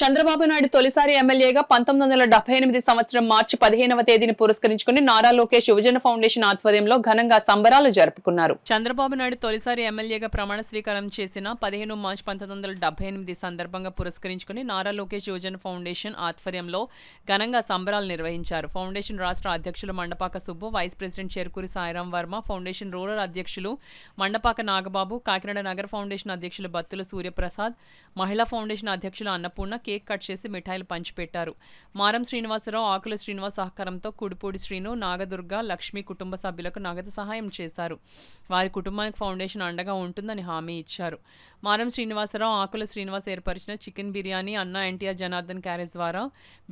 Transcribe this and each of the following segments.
చంద్రబాబు నాయుడు తొలిసారి ఎమ్మెల్యేగా 1978 సంవత్సరం మార్చి 15వ తేదీని పురస్కరించుకుని నారా లోకేష్ యువజన ఫౌండేషన్ ఆధ్వర్యంలో ఘనంగా సంబరాలు జరుపుకున్నారు. చంద్రబాబు నాయుడు తొలిసారి ఎమ్మెల్యేగా ప్రమాణ స్వీకారం చేసిన 15 మార్చి 1978 సందర్భంగా పురస్కరించుకుని నారా లోకేష్ యువజన ఫౌండేషన్ ఆధ్వర్యంలో ఘనంగా సంబరాలు నిర్వహించారు. ఫౌండేషన్ రాష్ట్ర అధ్యక్షులు Mandapaka Subbu, vice president Cherukuri Sairam Varma, foundation rural అధ్యక్షులు మండపాక నాగబాబు, కాకినాడ నగర ఫౌండేషన్ అధ్యక్షులు బత్తుల సూర్యప్రసాద్, మహిళా ఫౌండేషన్ అధ్యక్షులు అన్నపూర్ణ కేక్ కట్ చేసి మిఠాయిలు పంచిపెట్టారు. మారం శ్రీనివాసరావు, ఆకుల శ్రీనివాస్ సహకారంతో కుడిపూడి శ్రీను, నాగదుర్గ, లక్ష్మి కుటుంబ సభ్యులకు నగదు సహాయం చేశారు. వారి కుటుంబానికి ఫౌండేషన్ అండగా ఉంటుందని హామీ ఇచ్చారు. మారం శ్రీనివాసరావు, ఆకుల శ్రీనివాస్ ఏర్పరిచిన చికెన్ బిర్యానీ అన్నా ఎన్టీఆర్ జనార్దన్ క్యారేజ్ ద్వారా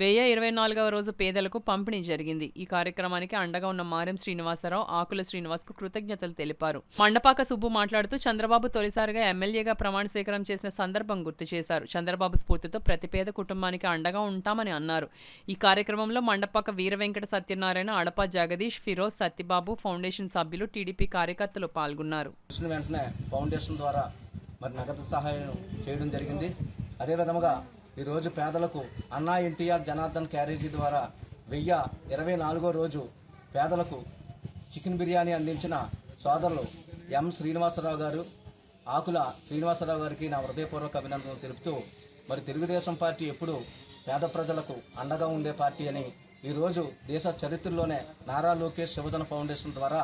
1024వ రోజు పేదలకు పంపిణీ జరిగింది. ఈ కార్యక్రమానికి అండగా ఉన్న మారం శ్రీనివాసరావు, ఆకుల శ్రీనివాస్ కు కృతజ్ఞతలు తెలిపారు. మండపాక సుబ్బు మాట్లాడుతూ చంద్రబాబు తొలిసారిగా ఎమ్మెల్యేగా ప్రమాణ స్వీకారం చేసిన సందర్భం గుర్తు చేశారు. చంద్రబాబు స్ఫూర్తితో ప్రతి పేద కుటుంబానికి అండగా ఉంటామని అన్నారు. ఈ కార్యక్రమంలో మండపాక వీర వెంకట సత్యనారాయణ, అడప జగదీష్, ఫిరోజ్, సత్యబాబు, ఫౌండేషన్ సభ్యులు, టీడీపీ కార్యకర్తలు పాల్గొన్నారు. వెంటనే ఫౌండేషన్ ద్వారా మరి నగదు సహాయం చేయడం జరిగింది. అదేవిధంగా ఈరోజు పేదలకు అన్నా ఎన్టీఆర్ జనార్దన్ క్యారేజీ ద్వారా 1024వ రోజు పేదలకు చికెన్ బిర్యానీ అందించిన సోదరులు ఎం శ్రీనివాసరావు గారు, ఆకుల శ్రీనివాసరావు గారికి నా హృదయపూర్వక అభినందనలు తెలుపుతూ మరి తెలుగుదేశం పార్టీ ఎప్పుడు పేద ప్రజలకు అండగా ఉండే పార్టీ అని ఈరోజు దేశ చరిత్రలోనే నారా లోకేష్ యువజన ఫౌండేషన్ ద్వారా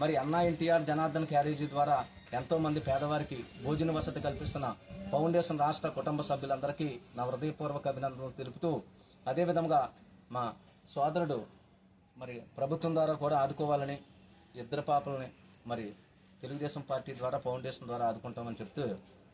మరి అన్నా ఎన్టీఆర్ జనార్దన్ క్యారేజీ ద్వారా ఎంతోమంది పేదవారికి భోజన వసతి కల్పిస్తున్న ఫౌండేషన్ రాష్ట్ర కుటుంబ సభ్యులందరికీ నా హృదయపూర్వక అభినందనలు తెలుపుతూ అదేవిధంగా మా సోదరుడు మరి ప్రభుత్వం ద్వారా కూడా ఆదుకోవాలని, ఇద్దరు పాపలని మరి తెలుగుదేశం పార్టీ ద్వారా ఫౌండేషన్ ద్వారా ఆదుకుంటామని చెప్తూ